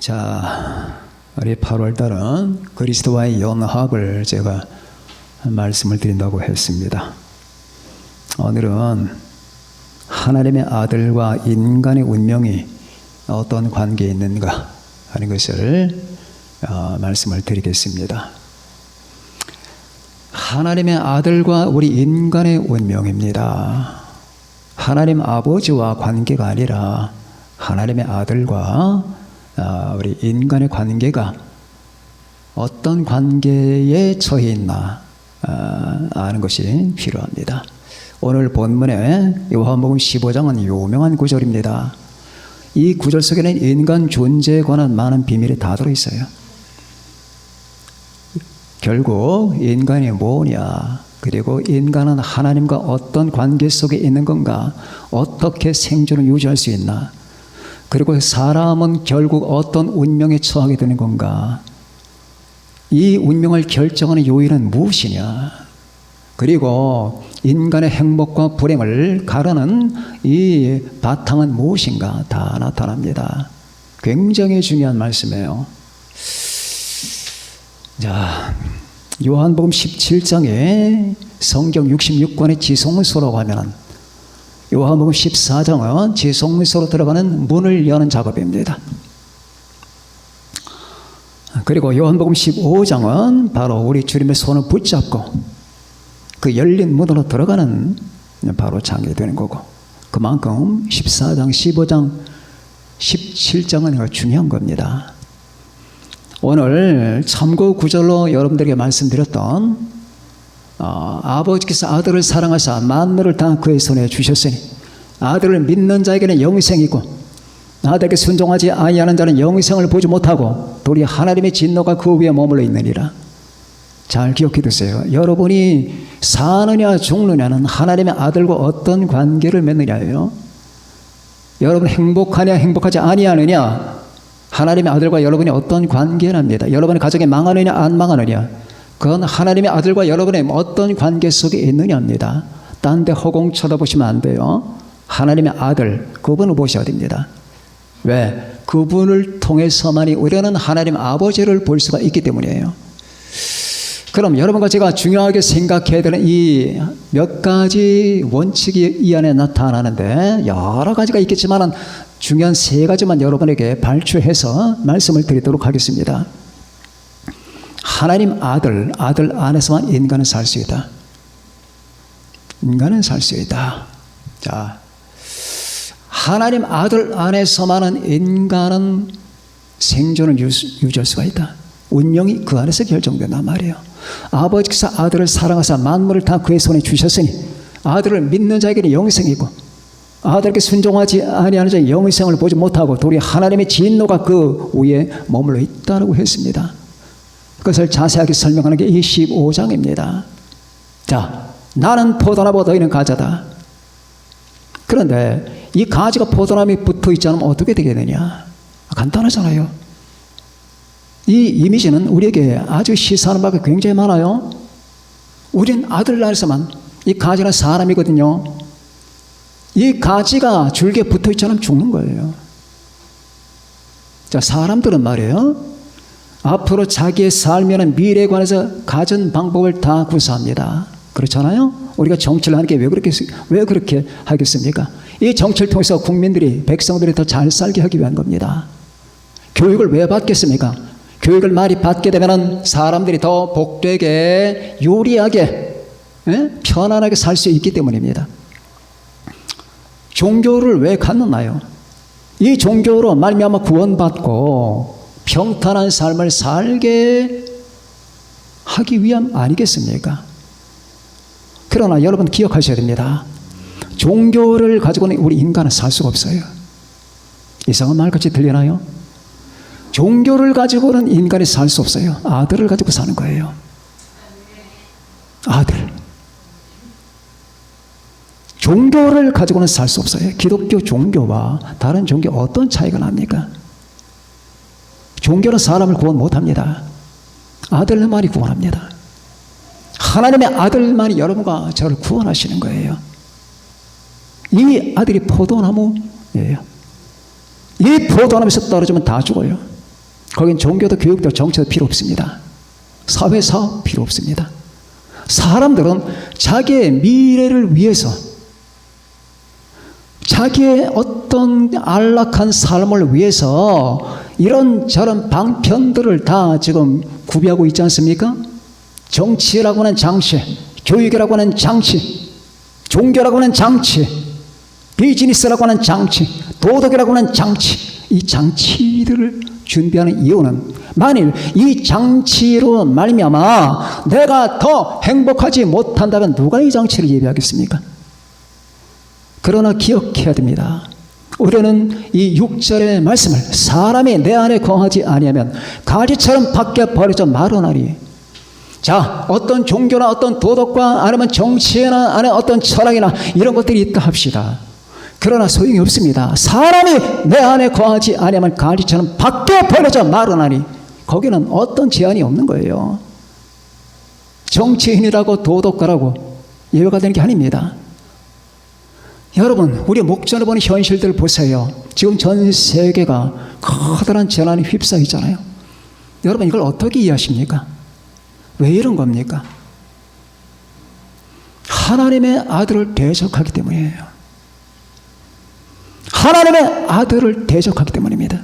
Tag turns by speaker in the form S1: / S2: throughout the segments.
S1: 자, 우리 8월달은 그리스도와의 연합을 제가 말씀을 드린다고 했습니다. 오늘은 하나님의 아들과 인간의 운명이 어떤 관계에 있는가 하는 것을 말씀을 드리겠습니다. 하나님의 아들과 우리 인간의 운명입니다. 하나님 아버지와 관계가 아니라 하나님의 아들과 우리 인간의 관계가 어떤 관계에 처해 있나 아는 것이 필요합니다. 오늘 본문에 요한복음 15장은 유명한 구절입니다. 이 구절 속에는 인간 존재에 관한 많은 비밀이 다 들어있어요. 결국 인간이 뭐냐, 그리고 인간은 하나님과 어떤 관계 속에 있는 건가, 어떻게 생존을 유지할 수 있나, 그리고 사람은 결국 어떤 운명에 처하게 되는 건가, 이 운명을 결정하는 요인은 무엇이냐, 그리고 인간의 행복과 불행을 가르는 이 바탕은 무엇인가 다 나타납니다. 굉장히 중요한 말씀이에요. 자, 요한복음 17장에 성경 66권의 지성서라고 하면 요한복음 14장은 지성서로 들어가는 문을 여는 작업입니다. 그리고 요한복음 15장은 바로 우리 주님의 손을 붙잡고 그 열린 문으로 들어가는 바로 장이 되는 거고, 그만큼 14장, 15장, 17장은 중요한 겁니다. 오늘 참고 구절로 여러분들에게 말씀드렸던 아버지께서 아들을 사랑하사 만물을 다 그의 손에 주셨으니 아들을 믿는 자에게는 영생이 있고 아들에게 순종하지 아니하는 자는 영생을 보지 못하고 도리어 하나님의 진노가 그 위에 머물러 있느니라. 잘 기억해 두세요. 여러분이 사느냐 죽느냐는 하나님의 아들과 어떤 관계를 맺느냐예요. 여러분 행복하냐 행복하지 아니하느냐, 하나님의 아들과 여러분이 어떤 관계랍니다. 여러분의 가정이 망하느냐 안 망하느냐, 그건 하나님의 아들과 여러분의 어떤 관계 속에 있느냐입니다. 딴 데 허공 쳐다보시면 안 돼요. 하나님의 아들, 그분을 보셔야 됩니다. 왜? 그분을 통해서만이 우리는 하나님 아버지를 볼 수가 있기 때문이에요. 그럼 여러분과 제가 중요하게 생각해야 되는 이 몇 가지 원칙이 이 안에 나타나는데, 여러 가지가 있겠지만 중요한 세 가지만 여러분에게 발췌해서 말씀을 드리도록 하겠습니다. 하나님 아들 안에서만 인간은 살 수 있다. 인간은 살 수 있다. 자, 하나님 아들 안에서만은 인간은 생존을 유지할 수가 있다. 운명이 그 안에서 결정된단 말이에요. 아버지께서 아들을 사랑하사 만물을 다 그의 손에 주셨으니 아들을 믿는 자에게는 영생이 있고 아들에게 순종하지 아니하는 자의 영생을 보지 못하고 도리어 하나님의 진노가 그 위에 머물러 있다고 했습니다. 그것을 자세하게 설명하는 게 이 15장입니다. 자, 나는 포도나무 너희는 가지다. 그런데 이 가지가 포도나무에 붙어 있지 않으면 어떻게 되겠느냐? 간단하잖아요. 이 이미지는 우리에게 아주 시사하는 바가 굉장히 많아요. 우린 아들 안에서만, 이 가지는 사람이거든요. 이 가지가 줄기에 붙어 있지 않으면 죽는 거예요. 자, 사람들은 말이에요, 앞으로 자기의 삶이나 미래에 관해서 가진 방법을 다 구사합니다. 그렇잖아요? 우리가 정치를 하는 게 왜 그렇게 하겠습니까? 이 정치를 통해서 국민들이, 백성들이 더 잘 살게 하기 위한 겁니다. 교육을 왜 받겠습니까? 교육을 많이 받게 되면 사람들이 더 복되게, 유리하게, 편안하게 살 수 있기 때문입니다. 종교를 왜 갖느냐요? 이 종교로 말미암아 구원받고 평탄한 삶을 살게 하기 위함 아니겠습니까? 그러나 여러분 기억하셔야 됩니다. 종교를 가지고는 우리 인간은 살 수가 없어요. 이상한 말같이 들리나요? 종교를 가지고는 인간이 살 수 없어요. 아들을 가지고 사는 거예요. 아들. 종교를 가지고는 살 수 없어요. 기독교 종교와 다른 종교 어떤 차이가 납니까? 종교는 사람을 구원 못합니다. 아들만이 구원합니다. 하나님의 아들만이 여러분과 저를 구원하시는 거예요. 이 아들이 포도나무예요. 이 포도나무에서 떨어지면 다 죽어요. 거긴 종교도 교육도 정치도 필요 없습니다. 사회사업 필요 없습니다. 사람들은 자기의 미래를 위해서 자기의 어떤 안락한 삶을 위해서 이런저런 방편들을 다 지금 구비하고 있지 않습니까? 정치라고 하는 장치, 교육이라고 하는 장치, 종교라고 하는 장치, 비즈니스라고 하는 장치, 도덕이라고 하는 장치, 이 장치들을 준비하는 이유는 만일 이 장치로 말미암아 내가 더 행복하지 못한다면 누가 이 장치를 예비하겠습니까? 그러나 기억해야 됩니다. 우리는 이 6절의 말씀을 사람이 내 안에 거하지 아니하면 가지처럼 밖에 버려져 마르나니. 자, 어떤 종교나 어떤 도덕과 아니면 정치나 아니면 어떤 철학이나 이런 것들이 있다 합시다. 그러나 소용이 없습니다. 사람이 내 안에 거하지 아니하면 가지처럼 밖에 버려져 마르나니. 거기는 어떤 제한이 없는 거예요. 정치인이라고 도덕가라고 예외가 되는 게 아닙니다. 여러분, 우리 목전에 보는 현실들 보세요. 지금 전 세계가 커다란 재난에 휩싸이잖아요. 여러분, 이걸 어떻게 이해하십니까? 왜 이런 겁니까? 하나님의 아들을 대적하기 때문이에요. 하나님의 아들을 대적하기 때문입니다.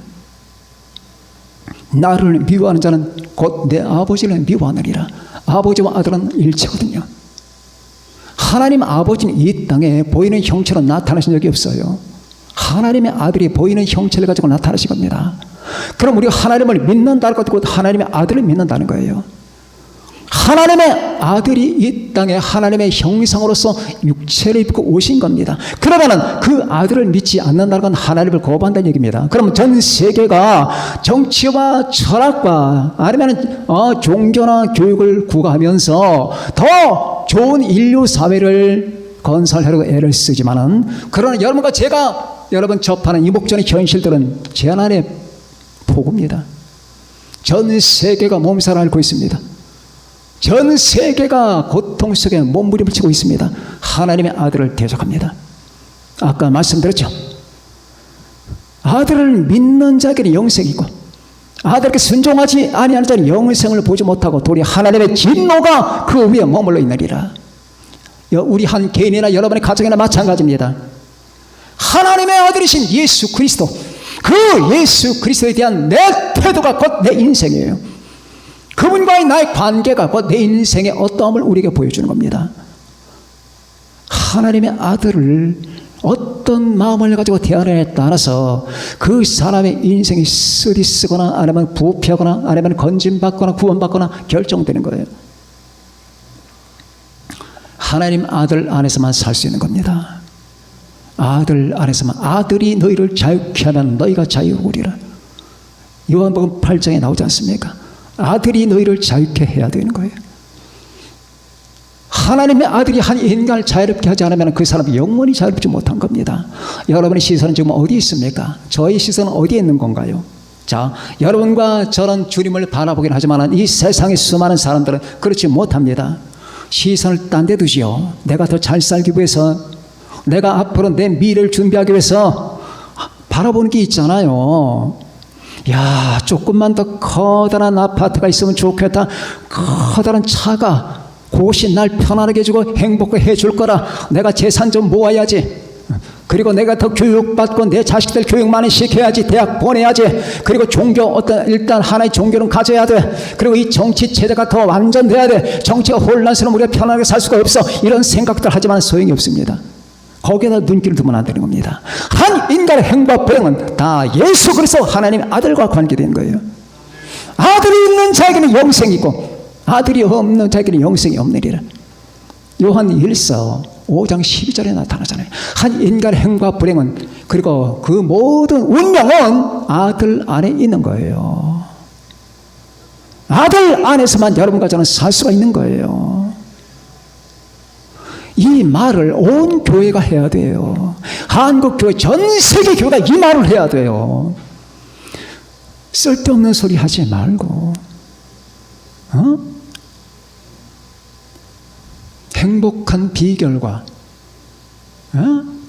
S1: 나를 미워하는 자는 곧 내 아버지를 미워하느니라. 아버지와 아들은 일체거든요. 하나님 아버지는 이 땅에 보이는 형체로 나타나신 적이 없어요. 하나님의 아들이 보이는 형체를 가지고 나타나신 겁니다. 그럼 우리가 하나님을 믿는다는 것도 하나님의 아들을 믿는다는 거예요. 하나님의 아들이 이 땅에 하나님의 형상으로서 육체를 입고 오신 겁니다. 그러면은 그 아들을 믿지 않는다는 건 하나님을 거부한다는 얘기입니다. 그럼 전 세계가 정치와 철학과 아니면 종교나 교육을 구가하면서 더 좋은 인류 사회를 건설하려고 애를 쓰지만은, 그러나 여러분과 제가 여러분 접하는 이 목전의 현실들은 제 안에 폭우입니다. 전 세계가 몸살을 앓고 있습니다. 전 세계가 고통 속에 몸부림을 치고 있습니다. 하나님의 아들을 대적합니다. 아까 말씀드렸죠. 아들을 믿는 자에게는 영생이 있고 아들에게 순종하지 아니하는 자는 영생을 보지 못하고 도리어 하나님의 진노가 그 위에 머물러 있느니라. 우리 한 개인이나 여러분의 가정이나 마찬가지입니다. 하나님의 아들이신 예수 그리스도, 그 예수 그리스도에 대한 내 태도가 곧 내 인생이에요. 그분과의 나의 관계가 곧 내 인생의 어떠함을 우리에게 보여주는 겁니다. 하나님의 아들을 어떤 마음을 가지고 대하느냐에 따라서 그 사람의 인생이 쓰디쓰거나 아니면 부패하거나 아니면 건진받거나 구원받거나 결정되는 거예요. 하나님 아들 안에서만 살 수 있는 겁니다. 아들 안에서만. 아들이 너희를 자유케 하면 너희가 자유로우리라. 요한복음 8장에 나오지 않습니까? 아들이 너희를 자유케 해야 되는 거예요. 하나님의 아들이 한 인간을 자유롭게 하지 않으면 그 사람이 영원히 자유롭지 못한 겁니다. 여러분의 시선은 지금 어디 있습니까? 저의 시선은 어디에 있는 건가요? 자, 여러분과 저는 주님을 바라보긴 하지만 이 세상의 수많은 사람들은 그렇지 못합니다. 시선을 딴 데 두지요. 내가 더 잘 살기 위해서, 내가 앞으로 내 미래를 준비하기 위해서 바라보는 게 있잖아요. 야, 조금만 더 커다란 아파트가 있으면 좋겠다. 커다란 차가 그것이 날 편안하게 해주고 행복하게 해줄 거라. 내가 재산 좀 모아야지. 그리고 내가 더 교육받고 내 자식들 교육 많이 시켜야지. 대학 보내야지. 그리고 종교 일단 하나의 종교는 가져야 돼. 그리고 이 정치 체제가 더 완전돼야 돼. 정치가 혼란스러우면 우리가 편하게 살 수가 없어. 이런 생각들 하지만 소용이 없습니다. 거기에다 눈길을 두면 안 되는 겁니다. 한 인간의 행과 불행은 다 예수 그리스도 하나님의 아들과 관계된 거예요. 아들이 있는 자에게는 영생이 있고 아들이 없는 자에게는 영생이 없느니라. 요한 1서 5장 12절에 나타나잖아요. 한 인간의 행과 불행은, 그리고 그 모든 운명은 아들 안에 있는 거예요. 아들 안에서만 여러분과 저는 살 수가 있는 거예요. 이 말을 온 교회가 해야 돼요. 한국 교회, 전 세계 교회가 이 말을 해야 돼요. 쓸데없는 소리 하지 말고, 행복한 비결과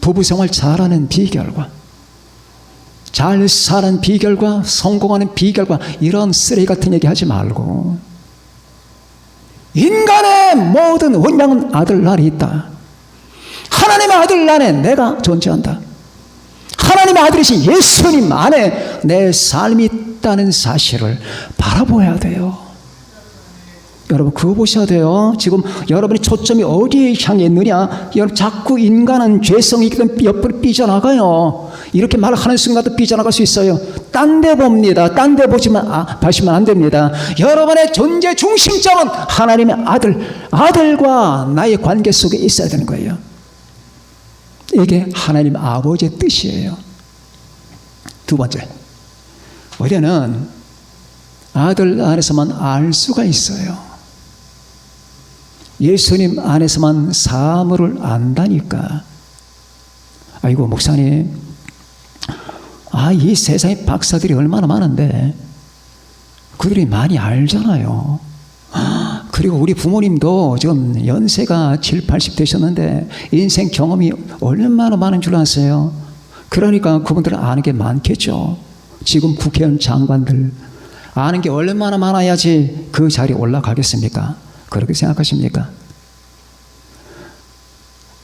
S1: 부부생활 잘하는 비결과 잘 사는 비결과 성공하는 비결과 이런 쓰레기 같은 얘기 하지 말고, 인간의 모든 운명은 아들 안에 있다. 하나님의 아들 안에 내가 존재한다. 하나님의 아들이신 예수님 안에 내 삶이 있다는 사실을 바라보아야 돼요. 여러분 그거 보셔야 돼요. 지금 여러분의 초점이 어디에 향해 있느냐. 여러분 자꾸 인간은 죄성이 있거든 옆으로 삐져나가요. 이렇게 말하는 순간도 삐져나갈 수 있어요. 딴 데 봅니다. 딴 데 보시면 안 됩니다. 여러분의 존재 중심점은 하나님의 아들과 나의 관계 속에 있어야 되는 거예요. 이게 하나님 아버지의 뜻이에요. 두 번째, 우리는 아들 안에서만 알 수가 있어요. 예수님 안에서만 사물을 안다니까. 아이고 목사님, 이 세상에 박사들이 얼마나 많은데 그들이 많이 알잖아요. 그리고 우리 부모님도 지금 연세가 7, 80 되셨는데 인생 경험이 얼마나 많은 줄 아세요? 그러니까 그분들은 아는 게 많겠죠. 지금 국회의원 장관들 아는 게 얼마나 많아야지 그 자리에 올라가겠습니까? 그렇게 생각하십니까?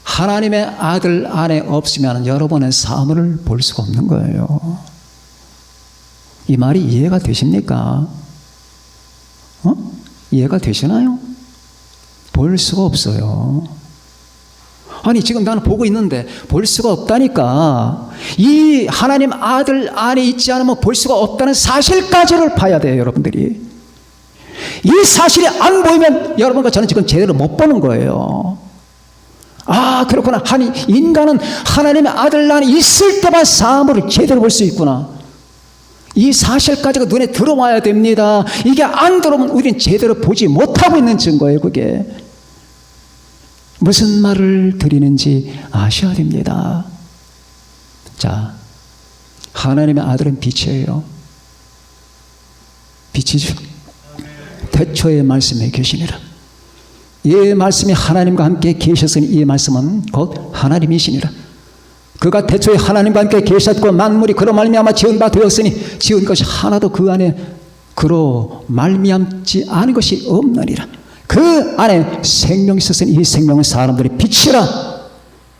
S1: 하나님의 아들 안에 없으면 여러분의 사물을 볼 수가 없는 거예요. 이 말이 이해가 되십니까? 이해가 되시나요? 볼 수가 없어요. 아니 지금 나는 보고 있는데 볼 수가 없다니까. 이 하나님 아들 안에 있지 않으면 볼 수가 없다는 사실까지를 봐야 돼요. 여러분들이 이 사실이 안 보이면 여러분과 저는 지금 제대로 못 보는 거예요. 그렇구나. 인간은 하나님의 아들 안에 있을 때만 사물을 제대로 볼 수 있구나. 이 사실까지가 눈에 들어와야 됩니다. 이게 안 들어오면 우리는 제대로 보지 못하고 있는 증거예요. 그게 무슨 말을 드리는지 아셔야 됩니다. 자, 하나님의 아들은 빛이에요. 빛이죠. 태초의 말씀에 계시니라. 이 말씀이 하나님과 함께 계셨으니 이 말씀은 곧 하나님이시니라. 그가 태초에 하나님과 함께 계셨고 만물이 그로 말미암아 지은 바 되었으니 지은 것이 하나도 그 안에 그로 말미암지 않은 것이 없느니라. 그 안에 생명이 있었으니 이 생명은 사람들의 빛이라.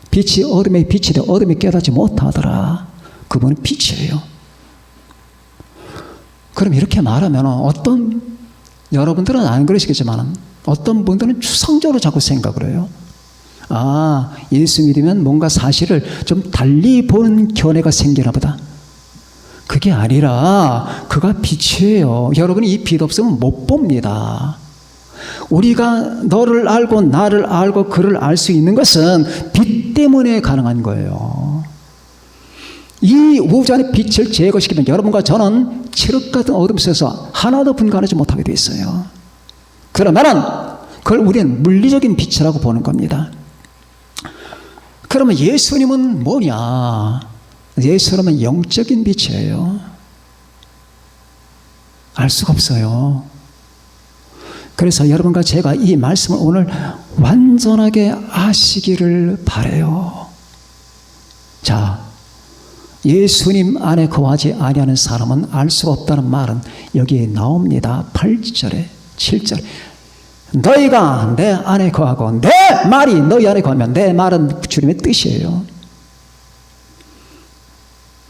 S1: 빛이 어둠의 빛이되 어둠이 깨닫지 못하더라. 그분은 빛이에요. 그럼 이렇게 말하면 여러분들은 안 그러시겠지만 어떤 분들은 추상적으로 자꾸 생각을 해요. 예수 믿으면 뭔가 사실을 좀 달리 보는 견해가 생기나 보다. 그게 아니라 그가 빛이에요. 여러분이 이 빛 없으면 못 봅니다. 우리가 너를 알고 나를 알고 그를 알 수 있는 것은 빛 때문에 가능한 거예요. 이 우주 안의 빛을 제거시키면 여러분과 저는 칠흑 같은 어둠 속에서 하나도 분간하지 못하게 돼 있어요. 그러면은 그걸 우리는 물리적인 빛이라고 보는 겁니다. 그러면 예수님은 뭐냐? 예수님은 영적인 빛이에요. 알 수가 없어요. 그래서 여러분과 제가 이 말씀을 오늘 완전하게 아시기를 바라요. 자, 예수님 안에 거하지 아니하는 사람은 알 수가 없다는 말은 여기에 나옵니다. 8절에 7절. 너희가 내 안에 거하고 내 말이 너희 안에 거하면 내 말은 주님의 뜻이에요.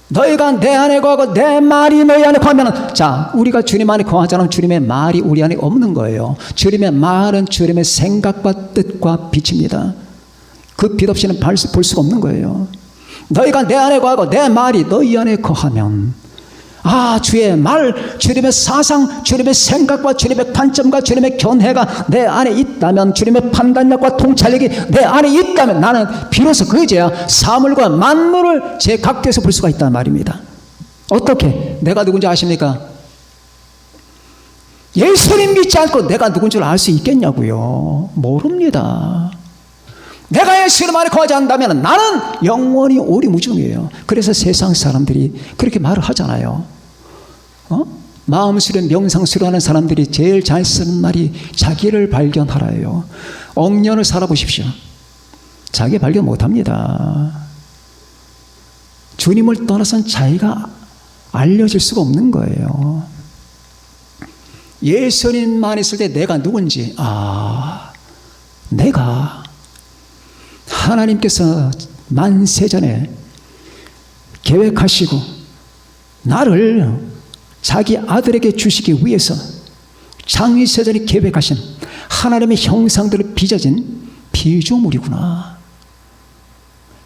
S1: 너희가 내 안에 거하고 내 말이 너희 안에 거하면, 자, 우리가 주님 안에 거하자면 주님의 말이 우리 안에 없는 거예요. 주님의 말은 주님의 생각과 뜻과 빛입니다. 그 빛 없이는 볼 수가 없는 거예요. 너희가 내 안에 거하고 내 말이 너희 안에 거하면, 주의 말, 주님의 사상, 주님의 생각과 주님의 관점과 주님의 견해가 내 안에 있다면, 주님의 판단력과 통찰력이 내 안에 있다면 나는 비로소 그제야 사물과 만물을 제 각도에서 볼 수가 있다는 말입니다. 어떻게? 내가 누군지 아십니까? 예수님 믿지 않고 내가 누군 줄 알 수 있겠냐고요? 모릅니다. 내가 예수님 안에 거하지 않는다면 나는 영원히 오리무중이에요. 그래서 세상 사람들이 그렇게 말을 하잖아요. 마음술에 명상술을 하는 사람들이 제일 잘 쓰는 말이 자기를 발견하라예요. 억년을 살아보십시오. 자기 발견 못합니다. 주님을 떠나선 자기가 알려질 수가 없는 거예요. 예수님만 있을 때 내가 누군지, 내가 하나님께서 만세전에 계획하시고 나를 자기 아들에게 주시기 위해서 창세전에 계획하신 하나님의 형상대로 빚어진 피조물이구나.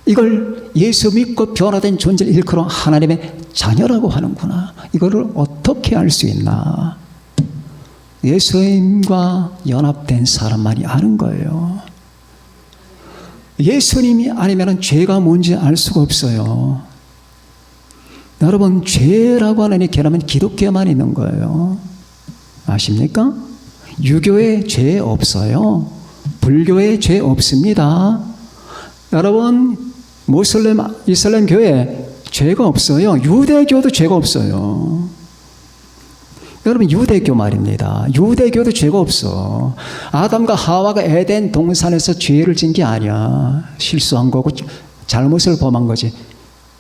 S1: 이걸 예수 믿고 변화된 존재를 일컬어 하나님의 자녀라고 하는구나. 이거를 어떻게 알 수 있나? 예수님과 연합된 사람만이 아는 거예요. 예수님이 아니면 죄가 뭔지 알 수가 없어요. 여러분, 죄라고 하는 이 개념은 기독교에만 있는 거예요. 아십니까? 유교에 죄 없어요. 불교에 죄 없습니다. 여러분, 모슬렘, 이슬람 교회 죄가 없어요. 유대교도 죄가 없어요. 여러분, 유대교 말입니다. 유대교도 죄가 없어. 아담과 하와가 에덴 동산에서 죄를 진 게 아니야. 실수한 거고 잘못을 범한 거지.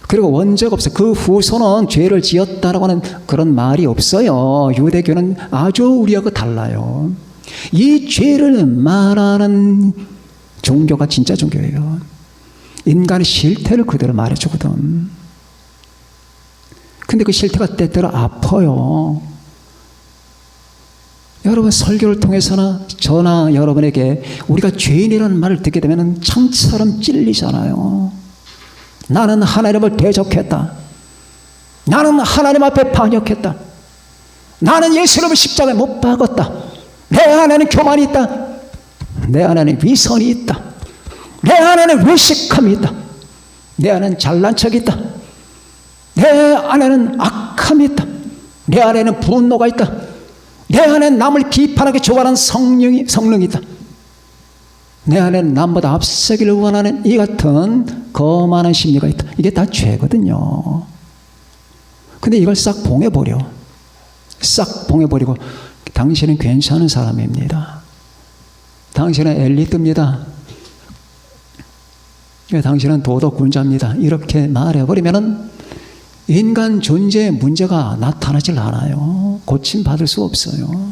S1: 그리고 원죄가 없어. 그 후손은 죄를 지었다라고 하는 그런 말이 없어요. 유대교는 아주 우리하고 달라요. 이 죄를 말하는 종교가 진짜 종교예요. 인간의 실태를 그대로 말해주거든. 근데 그 실태가 때때로 아파요. 여러분, 설교를 통해서나 저나 여러분에게 우리가 죄인이라는 말을 듣게 되면 창처럼 찔리잖아요. 나는 하나님을 대적했다. 나는 하나님 앞에 반역했다. 나는 예수님을 십자가에 못 박았다. 내 안에는 교만이 있다. 내 안에는 위선이 있다. 내 안에는 외식함이 있다. 내 안에는 잘난 척이 있다. 내 안에는 악함이 있다. 내 안에는 분노가 있다. 내 안에는 남을 비판하기 좋아하는 성능이 있다. 내 안에는 남보다 앞서기를 원하는 이 같은 거만한 심리가 있다. 이게 다 죄거든요. 근데 이걸 싹 봉해버려. 싹 봉해버리고 당신은 괜찮은 사람입니다. 당신은 엘리트입니다. 당신은 도덕군자입니다. 이렇게 말해버리면 인간 존재의 문제가 나타나질 않아요. 고침받을 수 없어요.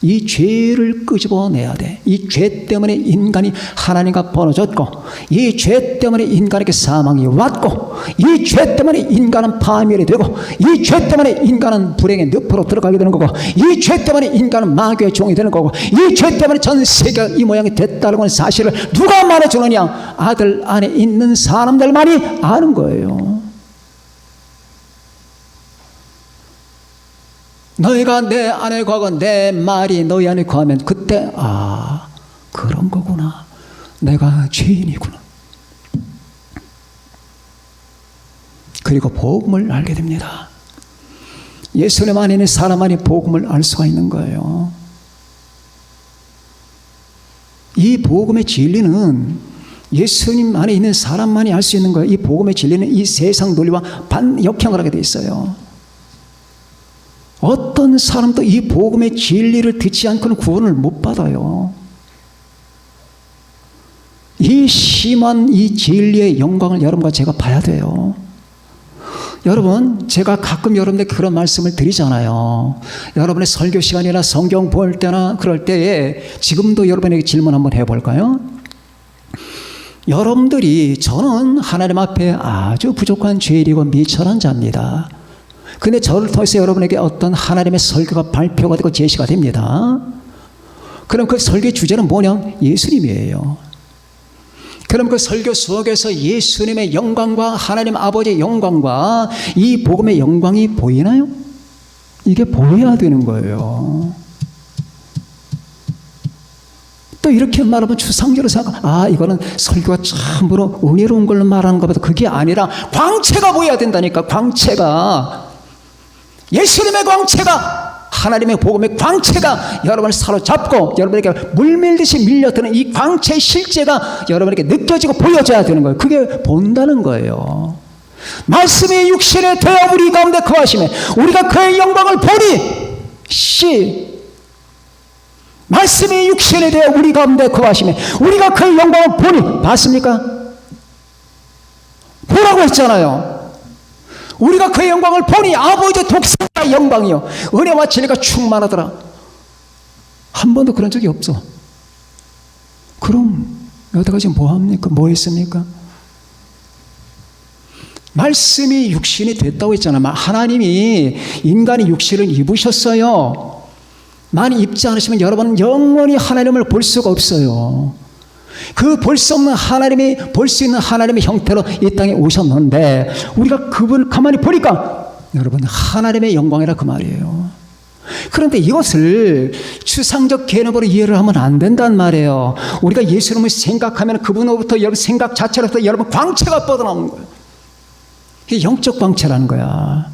S1: 이 죄를 끄집어내야 돼. 이 죄 때문에 인간이 하나님과 벌어졌고, 이 죄 때문에 인간에게 사망이 왔고, 이 죄 때문에 인간은 파멸이 되고, 이 죄 때문에 인간은 불행의 늪으로 들어가게 되는 거고, 이 죄 때문에 인간은 마귀의 종이 되는 거고, 이 죄 때문에 전 세계가 이 모양이 됐다는 하는 사실을 누가 말해주느냐? 아들 안에 있는 사람들만이 아는 거예요. 너희가 내 안에 거하고 내 말이 너희 안에 거하면 그때 그런 거구나. 내가 죄인이구나. 그리고 복음을 알게 됩니다. 예수님 안에 있는 사람만이 복음을 알 수가 있는 거예요. 이 복음의 진리는 예수님 안에 있는 사람만이 알 수 있는 거예요. 이 복음의 진리는 이 세상 논리와 반역행을 하게 돼 있어요. 어떤 사람도 이 복음의 진리를 듣지 않고는 구원을 못 받아요. 이 심한 이 진리의 영광을 여러분과 제가 봐야 돼요. 여러분, 제가 가끔 여러분에게 그런 말씀을 드리잖아요. 여러분의 설교 시간이나 성경 볼 때나 그럴 때에 지금도 여러분에게 질문 한번 해볼까요? 여러분들이 저는 하나님 앞에 아주 부족한 죄인이고 미천한 자입니다. 근데 저를 통해서 여러분에게 어떤 하나님의 설교가 발표가 되고 제시가 됩니다. 그럼 그 설교의 주제는 뭐냐? 예수님이에요. 그럼 그 설교 속에서 예수님의 영광과 하나님 아버지의 영광과 이 복음의 영광이 보이나요? 이게 보여야 되는 거예요. 또 이렇게 말하면 추상적으로 생각, 이거는 설교가 참으로 은혜로운 걸로 말하는 것보다 그게 아니라 광채가 보여야 된다니까. 광채가, 예수님의 광채가, 하나님의 복음의 광채가 여러분을 사로잡고 여러분에게 물밀듯이 밀려드는 이 광채의 실제가 여러분에게 느껴지고 보여져야 되는 거예요. 그게 본다는 거예요. 말씀이 육신에 되어 우리 가운데 거하시매 우리가 그의 영광을 보니 말씀이 육신에 되어 우리 가운데 거하시매 우리가 그의 영광을 보니 봤습니까? 보라고 했잖아요. 우리가 그의 영광을 보니 아버지의 독생자의 영광이요 은혜와 진리가 충만하더라. 한 번도 그런 적이 없어. 그럼 여태까지 뭐합니까? 뭐 했습니까? 말씀이 육신이 됐다고 했잖아요. 하나님이 인간이 육신을 입으셨어요. 많이 입지 않으시면 여러분은 영원히 하나님을 볼 수가 없어요. 그 볼 수 없는 하나님이 볼 수 있는 하나님의 형태로 이 땅에 오셨는데 우리가 그분을 가만히 보니까 여러분 하나님의 영광이라 그 말이에요. 그런데 이것을 추상적 개념으로 이해를 하면 안 된단 말이에요. 우리가 예수님을 생각하면 그분으로부터 여러분 생각 자체로부터 여러분 광채가 뻗어나오는 거예요. 이게 영적 광채라는 거야.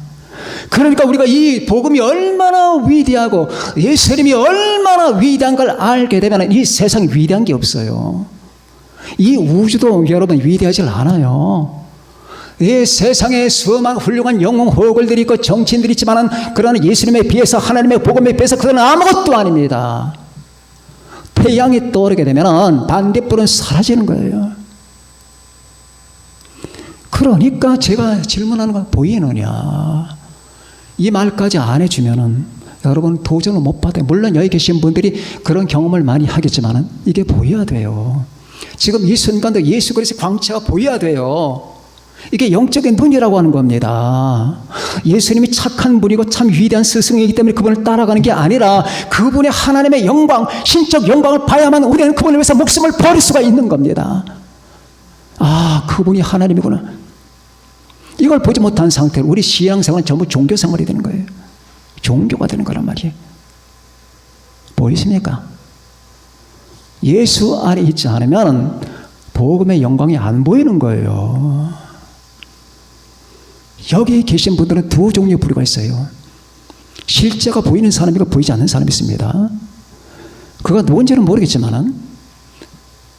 S1: 그러니까 우리가 이 복음이 얼마나 위대하고 예수님이 얼마나 위대한 걸 알게 되면 이 세상에 위대한 게 없어요. 이 우주도 여러분 위대하지 않아요. 이 세상에 수많은 훌륭한 영웅 호걸들이 있고 정치인들이 있지만 그러나 예수님에 비해서 하나님의 복음에 비해서 그들은 아무것도 아닙니다. 태양이 떠오르게 되면 반딧불은 사라지는 거예요. 그러니까 제가 질문하는 건 보이느냐? 이 말까지 안 해주면은 여러분 도전을 못 받아요. 물론 여기 계신 분들이 그런 경험을 많이 하겠지만은 이게 보여야 돼요. 지금 이 순간도 예수 그리스도의 광채가 보여야 돼요. 이게 영적인 눈이라고 하는 겁니다. 예수님이 착한 분이고 참 위대한 스승이기 때문에 그분을 따라가는 게 아니라 그분의 하나님의 영광, 신적 영광을 봐야만 우리는 그분을 위해서 목숨을 버릴 수가 있는 겁니다. 아, 그분이 하나님이구나. 이걸 보지 못한 상태로 우리 신앙생활은 전부 종교생활이 되는 거예요. 종교가 되는 거란 말이에요. 보이십니까? 예수 안에 있지 않으면 복음의 영광이 안 보이는 거예요. 여기 계신 분들은 두 종류의 부류가 있어요. 실제가 보이는 사람이고 보이지 않는 사람이 있습니다. 그가 누군지는 모르겠지만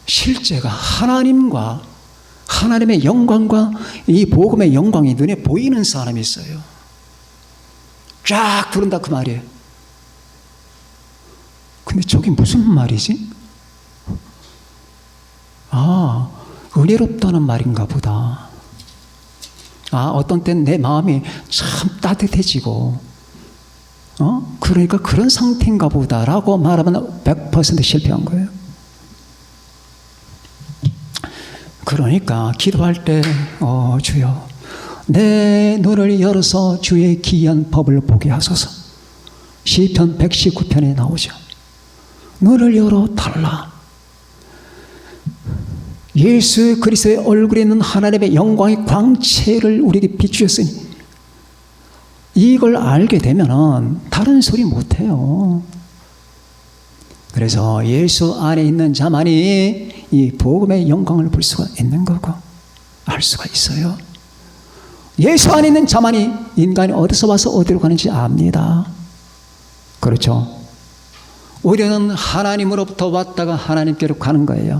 S1: 실제가 하나님과 하나님의 영광과 이 복음의 영광이 눈에 보이는 사람이 있어요. 쫙 부른다 그 말이에요. 근데 저게 무슨 말이지? 아, 은혜롭다는 말인가 보다. 아, 어떤 때는 내 마음이 참 따뜻해지고 그러니까 그런 상태인가 보다라고 말하면 100% 실패한 거예요. 그러니까 기도할 때 주여 내 눈을 열어서 주의 기이한 법을 보게 하소서. 시편 119편에 나오죠. 눈을 열어 달라. 예수 그리스도의 얼굴에 있는 하나님의 영광의 광채를 우리에게 비추셨으니 이걸 알게 되면 다른 소리 못해요. 그래서 예수 안에 있는 자만이 이 복음의 영광을 볼 수가 있는 거고 알 수가 있어요. 예수 안에 있는 자만이 인간이 어디서 와서 어디로 가는지 압니다. 그렇죠? 우리는 하나님으로부터 왔다가 하나님께로 가는 거예요.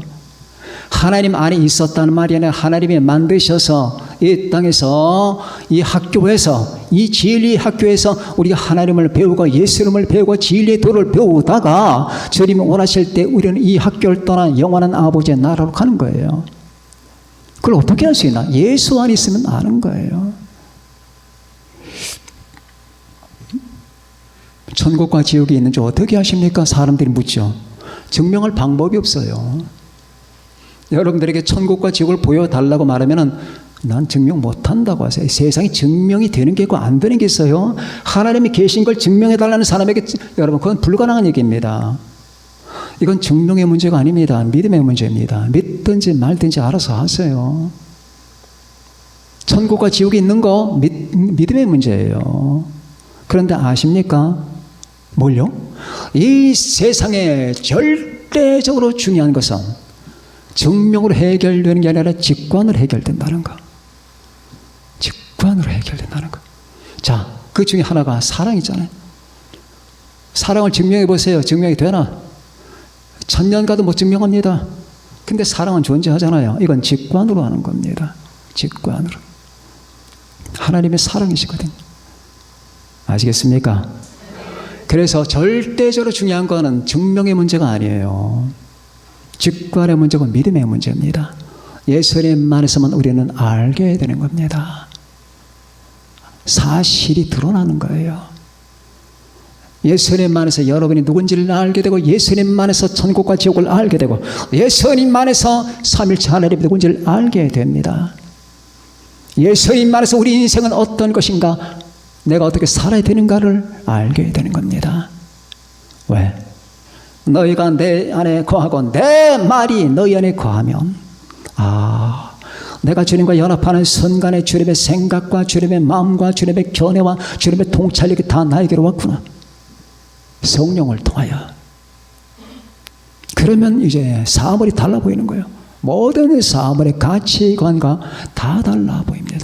S1: 하나님 안에 있었다는 말이 아니라 하나님이 만드셔서 이 땅에서 이 학교에서 이 진리 학교에서 우리가 하나님을 배우고 예수님을 배우고 진리의 도를 배우다가 주님이 원하실 때 우리는 이 학교를 떠나 영원한 아버지의 나라로 가는 거예요. 그걸 어떻게 할 수 있나? 예수 안에 있으면 아는 거예요. 천국과 지옥이 있는지 어떻게 아십니까? 사람들이 묻죠. 증명할 방법이 없어요. 여러분들에게 천국과 지옥을 보여달라고 말하면 난 증명 못한다고 하세요. 세상에 증명이 되는 게 있고 안 되는 게 있어요. 하나님이 계신 걸 증명해달라는 사람에게 여러분 그건 불가능한 얘기입니다. 이건 증명의 문제가 아닙니다. 믿음의 문제입니다. 믿든지 말든지 알아서 하세요. 천국과 지옥이 있는 거 믿음의 문제예요. 그런데 아십니까? 뭘요? 이 세상에 절대적으로 중요한 것은 증명으로 해결되는 게 아니라 직관으로 해결된다는 거. 직관으로 해결된다는 거. 자, 그 중에 하나가 사랑이잖아요. 사랑을 증명해 보세요. 증명이 되나? 1000년 가도 못 증명합니다. 근데 사랑은 존재하잖아요. 이건 직관으로 하는 겁니다. 직관으로. 하나님의 사랑이시거든요. 아시겠습니까? 그래서 절대적으로 중요한 거는 증명의 문제가 아니에요. 직관의 문제고 믿음의 문제입니다. 예수님만 있으면 우리는 알게 되는 겁니다. 사실이 드러나는 거예요. 예수님만에서 여러분이 누군지를 알게 되고, 예수님만에서 천국과 지옥을 알게 되고, 예수님만에서 삼일체 하나님이 누군지를 알게 됩니다. 예수님만에서 우리 인생은 어떤 것인가, 내가 어떻게 살아야 되는가를 알게 되는 겁니다. 왜? 너희가 내 안에 거하고 내 말이 너희 안에 거하면, 내가 주님과 연합하는 순간에 주님의 생각과 주님의 마음과 주님의 견해와 주님의 통찰력이 다 나에게로 왔구나. 성령을 통하여. 그러면 이제 사물이 달라 보이는 거예요. 모든 사물의 가치관과 다 달라 보입니다.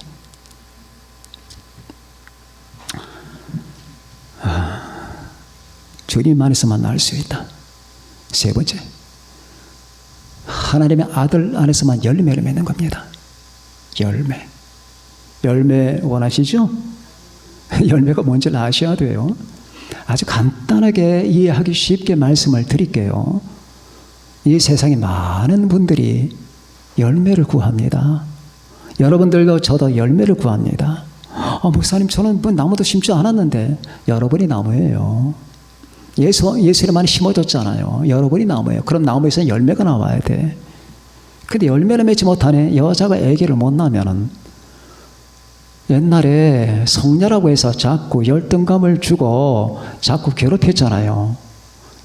S1: 주님 안에서만 알 수 있다. 세 번째, 하나님의 아들 안에서만 열매를 맺는 겁니다. 열매 원하시죠? 열매가 뭔지를 아셔야 돼요. 아주 간단하게 이해하기 쉽게 말씀을 드릴게요. 이 세상에 많은 분들이 열매를 구합니다. 여러분들도 저도 열매를 구합니다. 목사님, 저는 뭐 나무도 심지 않았는데. 여러분이 나무예요. 예수님만 심어줬잖아요. 여러분이 나무예요. 그럼 나무에서 열매가 나와야 돼. 근데 열매를 맺지 못하네. 여자가 아기를 못 낳으면은, 옛날에 성녀라고 해서 자꾸 열등감을 주고 자꾸 괴롭혔잖아요.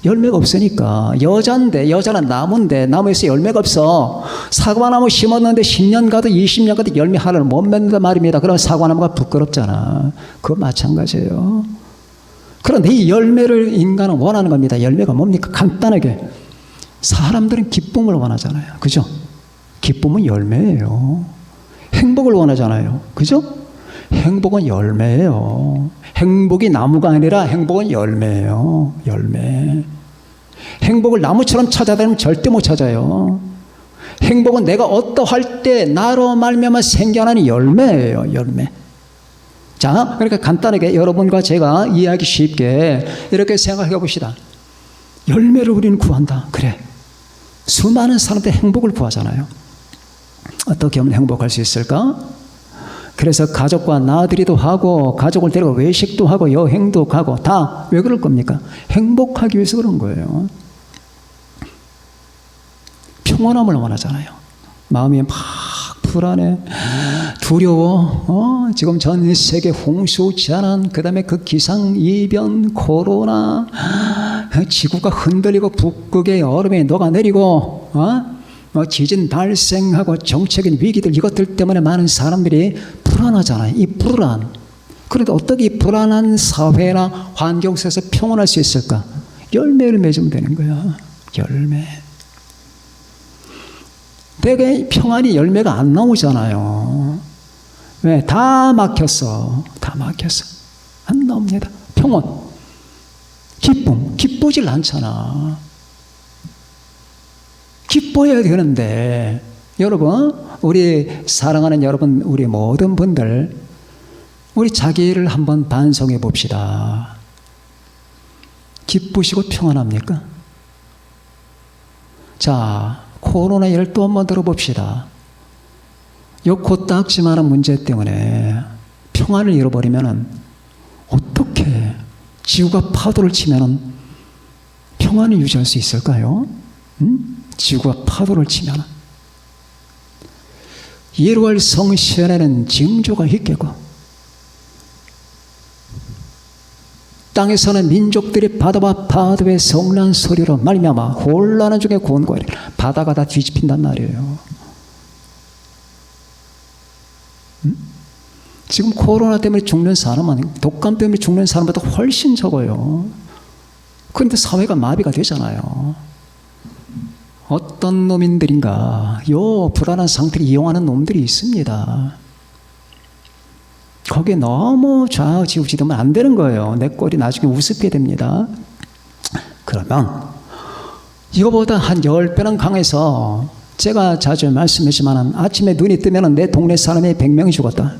S1: 열매가 없으니까. 여자는 나무인데 나무에서 열매가 없어. 사과나무 심었는데 10년 가도 20년 가도 열매 하나를 못 맺는단 말입니다. 그럼 사과나무가 부끄럽잖아. 그거 마찬가지예요. 그런데 이 열매를 인간은 원하는 겁니다. 열매가 뭡니까? 간단하게, 사람들은 기쁨을 원하잖아요. 그죠? 기쁨은 열매예요. 행복을 원하잖아요. 그죠? 행복은 열매예요. 행복이 나무가 아니라 행복은 열매예요. 열매. 행복을 나무처럼 찾아야 되면 절대 못 찾아요. 행복은 내가 어떠할 때 나로 말미암아 생겨나는 열매예요. 열매. 자, 그러니까 간단하게 여러분과 제가 이해하기 쉽게 이렇게 생각해 봅시다. 열매를 우리는 구한다. 그래. 수많은 사람들 행복을 구하잖아요. 어떻게 하면 행복할 수 있을까? 그래서 가족과 나들이도 하고, 가족을 데리고 외식도 하고, 여행도 가고, 다 왜 그럴 겁니까? 행복하기 위해서 그런 거예요. 평온함을 원하잖아요. 마음이 막 불안해, 두려워. 지금 전 세계 홍수, 재난, 그 다음에 그 기상이변, 코로나, 지구가 흔들리고 북극의 얼음이 녹아내리고, 지진 발생하고 정책인 위기들, 이것들 때문에 많은 사람들이 불안하잖아요. 이 불안. 그런데 어떻게 이 불안한 사회나 환경 속에서 평온할 수 있을까? 열매를 맺으면 되는 거야. 열매. 되게 평안이 열매가 안 나오잖아요. 왜? 다 막혔어. 다 막혔어. 안 나옵니다. 평온. 기쁨. 기쁘질 않잖아. 기뻐야 되는데, 여러분, 우리 사랑하는 여러분, 우리 모든 분들, 우리 자기를 한번 반성해 봅시다. 기쁘시고 평안합니까? 자, 코로나 예를 또 한번 들어봅시다. 요 코딱지만한 문제 때문에 평안을 잃어버리면 어떻게 지구가 파도를 치면 평안을 유지할 수 있을까요? 지구가 파도를 치면. 예루알 성시연에는 징조가 있겠고, 땅에서는 민족들이 바다와 파도의 성난 소리로 말미암아 혼란한 중에 곤고하리. 바다가 다 뒤집힌단 말이에요. 지금 코로나 때문에 죽는 사람은 독감 때문에 죽는 사람보다 훨씬 적어요. 그런데 사회가 마비가 되잖아요. 어떤 놈인들인가, 요 불안한 상태를 이용하는 놈들이 있습니다. 거기에 너무 좌우지우지되면 안 되는 거예요. 내 꼴이 나중에 우습게 됩니다. 그러면 이거보다 한 10배는 강해서, 제가 자주 말씀했지만 아침에 눈이 뜨면 내 동네 사람이 100명이 죽었다.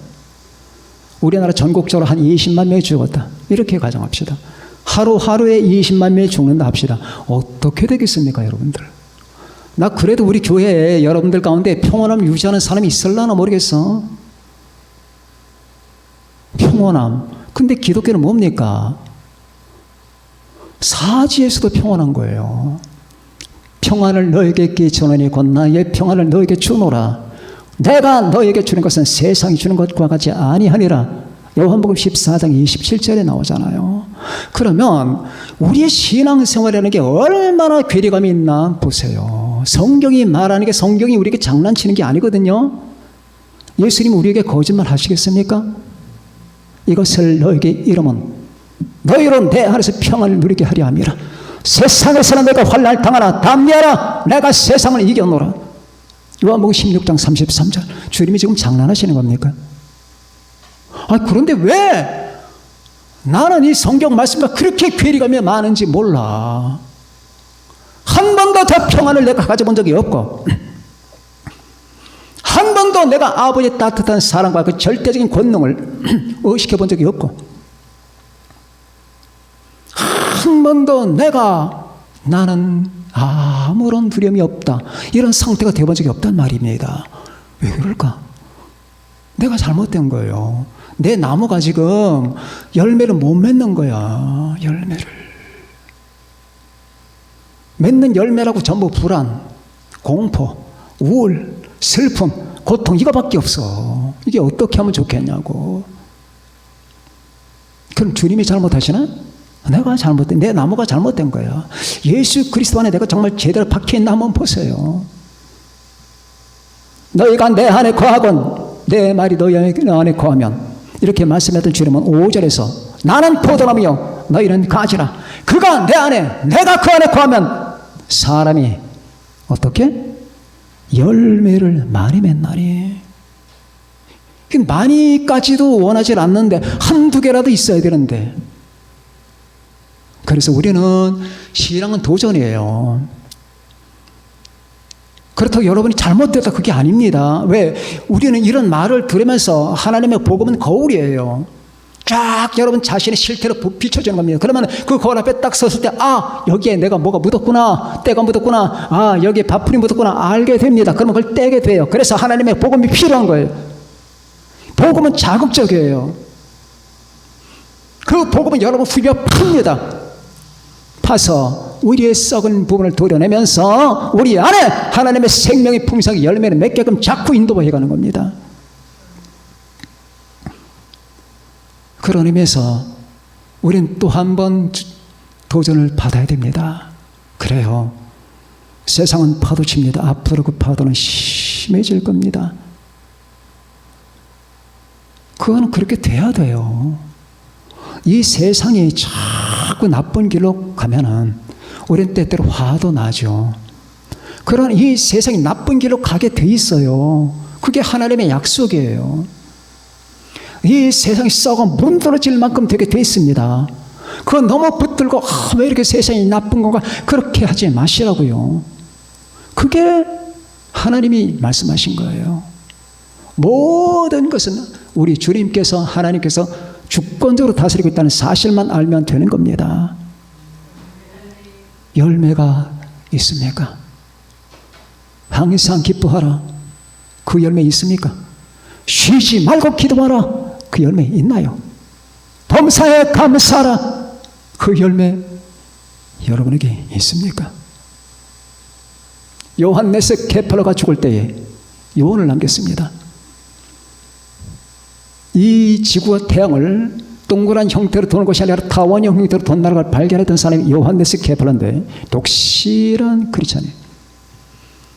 S1: 우리나라 전국적으로 한 20만 명이 죽었다. 이렇게 가정합시다. 하루하루에 20만 명이 죽는다 합시다. 어떻게 되겠습니까, 여러분들? 나 그래도 우리 교회에 여러분들 가운데 평온함을 유지하는 사람이 있을라나 모르겠어. 평온함. 근데 기독교는 뭡니까? 사지에서도 평온한 거예요. 평안을 너에게 끼쳐노니 곧 나의 평안을 너에게 주노라. 내가 너에게 주는 것은 세상이 주는 것과 같이 아니하니라. 요한복음 14장 27절에 나오잖아요. 그러면 우리의 신앙생활이라는 게 얼마나 괴리감이 있나 보세요. 성경이 말하는 게 성경이 우리에게 장난치는 게 아니거든요. 예수님 우리에게 거짓말 하시겠습니까? 이것을 너에게 이름은 너희로 내 안에서 평안을 누리게 하려 함이라. 세상에서는 내가 환난을 당하나 담대하라. 내가 세상을 이겨노라. 요한복음 16장 33절. 주님이 지금 장난하시는 겁니까? 그런데 왜 나는 이 성경 말씀과 그렇게 괴리감이 많은지 몰라. 한 번도 더 평안을 내가 가져본 적이 없고 한 번도 내가 아버지의 따뜻한 사랑과 그 절대적인 권능을 의식해 본 적이 없고 한 번도 나는 아무런 두려움이 없다. 이런 상태가 되어본 적이 없단 말입니다. 왜 그럴까? 내가 잘못된 거예요. 내 나무가 지금 열매를 못 맺는 거야. 열매를. 맺는 열매라고 전부 불안, 공포, 우울, 슬픔, 고통 이거밖에 없어. 이게 어떻게 하면 좋겠냐고. 그럼 주님이 잘못하시나? 내가 잘못된, 내 나무가 잘못된 거야. 예수 그리스도 안에 내가 정말 제대로 박혀있나 한번 보세요. 너희가 내 안에 거하건 내 말이 너희 안에 거하면, 이렇게 말씀했던 주님은 5절에서 나는 포도나무요 너희는 가지라. 그가 내 안에 내가 그 안에 거하면 사람이 어떻게? 열매를 많이 맺나니. 많이까지도 원하지 않는데 한두 개라도 있어야 되는데. 그래서 우리는 신앙은 도전이에요. 그렇다고 여러분이 잘못됐다 그게 아닙니다. 왜? 우리는 이런 말을 들으면서 하나님의 복음은 거울이에요. 쫙 여러분 자신의 실태로 비춰주는 겁니다. 그러면 그 거울 앞에 딱 섰을 때 여기에 내가 뭐가 묻었구나, 때가 묻었구나, 여기에 밥풀이 묻었구나 알게 됩니다. 그러면 그걸 떼게 돼요. 그래서 하나님의 복음이 필요한 거예요. 복음은 자극적이에요. 그 복음은 여러분 후벼 팝니다. 파서 우리의 썩은 부분을 도려내면서 우리 안에 하나님의 생명의 풍성이 열매를 맺게끔 자꾸 인도해 가는 겁니다. 그런 의미에서 우리는 또 한 번 도전을 받아야 됩니다. 그래요. 세상은 파도칩니다. 앞으로 그 파도는 심해질 겁니다. 그거는 그렇게 돼야 돼요. 이 세상이 자꾸 나쁜 길로 가면은 우리는 때때로 화도 나죠. 그런 이 세상이 나쁜 길로 가게 돼 있어요. 그게 하나님의 약속이에요. 이 세상이 썩어 문드러질 만큼 되게 돼 있습니다. 그거 너무 붙들고 왜 이렇게 세상이 나쁜 건가 그렇게 하지 마시라고요. 그게 하나님이 말씀하신 거예요. 모든 것은 우리 주님께서 하나님께서 주권적으로 다스리고 있다는 사실만 알면 되는 겁니다. 열매가 있습니까? 항상 기뻐하라. 그 열매 있습니까? 쉬지 말고 기도하라. 그 열매 있나요? 범사에 감사하라. 그 열매 여러분에게 있습니까? 요한네스 케팔러가 죽을 때에 요언을 남겼습니다. 이 지구와 태양을 동그란 형태로 도는 것이 아니라 타원형 형태로 돈다는 걸 발견했던 사람이 요한네스 케팔러인데 독실한 크리스찬이에요.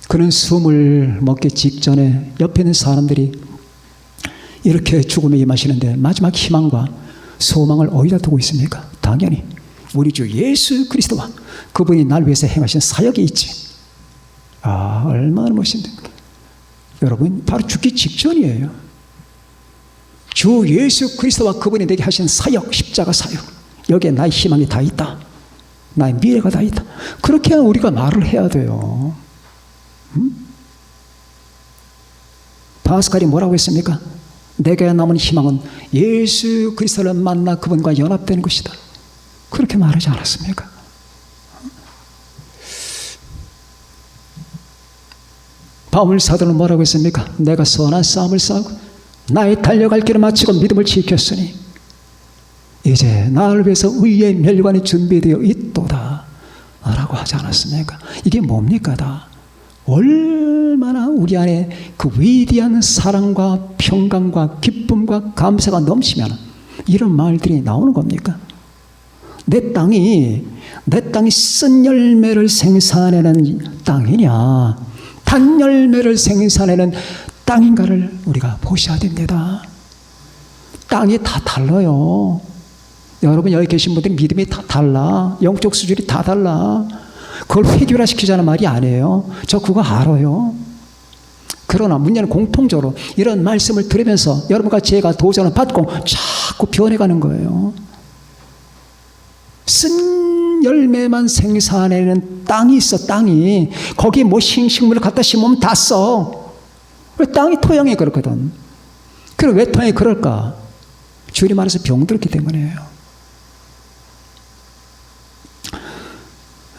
S1: 그는 숨을 먹기 직전에 옆에 있는 사람들이 이렇게 죽음에 임하시는데 마지막 희망과 소망을 어디다 두고 있습니까? 당연히 우리 주 예수 그리스도와 그분이 날 위해서 행하신 사역이 있지. 얼마나 멋있는데. 여러분 바로 죽기 직전이에요. 주 예수 그리스도와 그분이 내게 하신 사역, 십자가 사역, 여기에 나의 희망이 다 있다. 나의 미래가 다 있다. 그렇게 우리가 말을 해야 돼요. 파스칼이 뭐라고 했습니까? 내게 남은 희망은 예수 그리스도를 만나 그분과 연합되는 것이다. 그렇게 말하지 않았습니까? 바울 사도는 뭐라고 했습니까? 내가 선한 싸움을 싸우고 나의 달려갈 길을 마치고 믿음을 지켰으니 이제 나를 위해서 의의 멸관이 준비되어 있도다 라고 하지 않았습니까? 이게 뭡니까? 다 얼마나 우리 안에 그 위대한 사랑과 평강과 기쁨과 감사가 넘치면 이런 말들이 나오는 겁니까? 내 땅이 쓴 열매를 생산하는 땅이냐 단 열매를 생산하는 땅인가를 우리가 보셔야 됩니다. 땅이 다 달라요. 여러분 여기 계신 분들이 믿음이 다 달라. 영적 수준이 다 달라. 그걸 획일화시키자는 말이 아니에요. 저 그거 알아요. 그러나 문제는 공통적으로 이런 말씀을 들으면서 여러분과 제가 도전을 받고 자꾸 변해가는 거예요. 쓴 열매만 생산하는 땅이 있어. 땅이 거기 뭐 식물을 갖다 심으면 다 써. 땅이 토양이 그렇거든. 그럼 왜 토양이 그럴까? 주님 안에서 병들었기 때문이에요.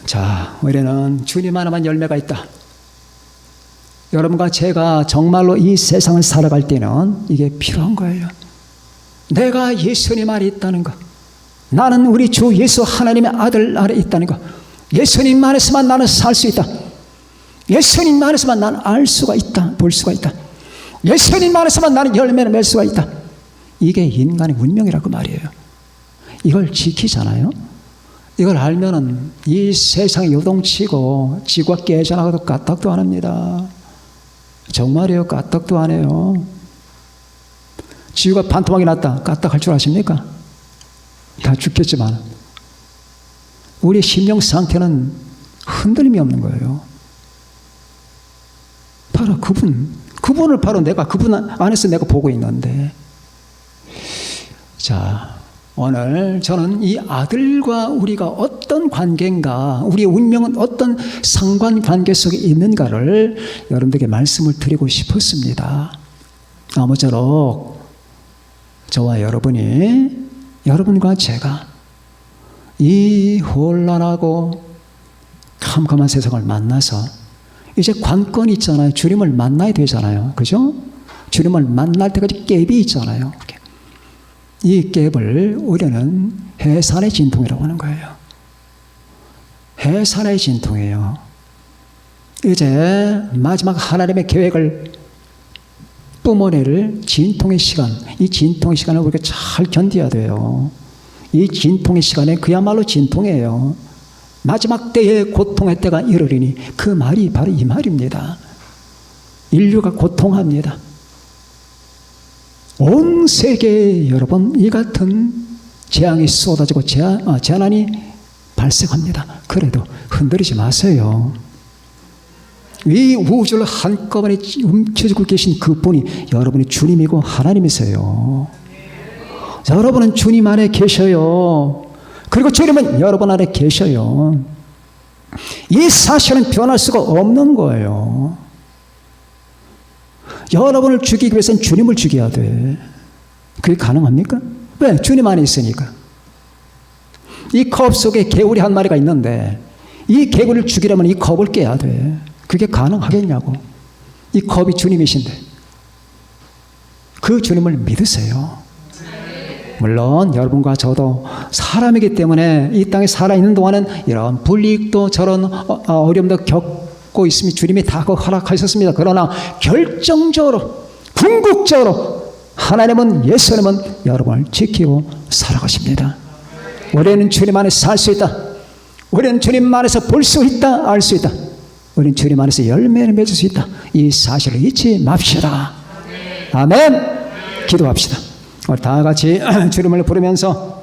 S1: 자, 우리는 주님 하나만 열매가 있다. 여러분과 제가 정말로 이 세상을 살아갈 때는 이게 필요한 거예요. 내가 예수님 안에 있다는 것. 나는 우리 주 예수 하나님의 아들 안에 있다는 것. 예수님 안에서만 나는 살 수 있다. 예수님 안에서만 나는 알 수가 있다. 볼 수가 있다. 예수님 안에서만 나는 열매를 맺을 수가 있다. 이게 인간의 운명이라고 말이에요. 이걸 지키잖아요. 이걸 알면은 이 세상이 요동치고 지구가 깨져나가도 까딱도 안 합니다. 정말이에요. 까딱도 안 해요. 지구가 반토막이 났다. 까딱할 줄 아십니까? 다 죽겠지만 우리의 심령 상태는 흔들림이 없는 거예요. 바로 그분을 바로 내가 그분 안에서 내가 보고 있는데, 자, 오늘 저는 이 아들과 우리가 어떤 관계인가, 우리의 운명은 어떤 상관관계 속에 있는가를 여러분들에게 말씀을 드리고 싶었습니다. 아무쪼록 저와 여러분과 제가 이 혼란하고 캄캄한 세상을 만나서 이제 관건이 있잖아요. 주님을 만나야 되잖아요. 그죠? 주님을 만날 때까지 갭이 있잖아요. 이 갭을 우리는 해산의 진통이라고 하는 거예요. 해산의 진통이에요. 이제 마지막 하나님의 계획을 뿜어낼 진통의 시간, 이 진통의 시간을 우리가 잘 견뎌야 돼요. 이 진통의 시간에 그야말로 진통이에요. 마지막 때에 고통의 때가 이르리니 그 말이 바로 이 말입니다. 인류가 고통합니다. 온 세계에 여러분 이 같은 재앙이 쏟아지고 재난이 발생합니다. 그래도 흔들리지 마세요. 이 우주를 한꺼번에 움켜쥐고 계신 그분이 여러분의 주님이고 하나님이세요. 여러분은 주님 안에 계셔요. 그리고 주님은 여러분 안에 계셔요. 이 사실은 변할 수가 없는 거예요. 여러분을 죽이기 위해서는 주님을 죽여야 돼. 그게 가능합니까? 왜? 주님 안에 있으니까. 이 컵 속에 개구리 한 마리가 있는데 이 개구리를 죽이려면 이 컵을 깨야 돼. 그게 가능하겠냐고. 이 컵이 주님이신데 그 주님을 믿으세요. 물론 여러분과 저도 사람이기 때문에 이 땅에 살아있는 동안은 이런 불이익도 저런 어려움도 겪고 있으면 주님이 다 허락하셨습니다. 그러나 결정적으로 궁극적으로 하나님은, 예수님은 여러분을 지키고 살아가십니다. 우리는 주님 안에 살 수 있다. 우리는 주님 안에서 볼 수 있다. 알 수 있다. 우리는 주님 안에서 열매를 맺을 수 있다. 이 사실을 잊지 맙시다. 아멘. 기도합시다. 우리 다 같이 주님을 부르면서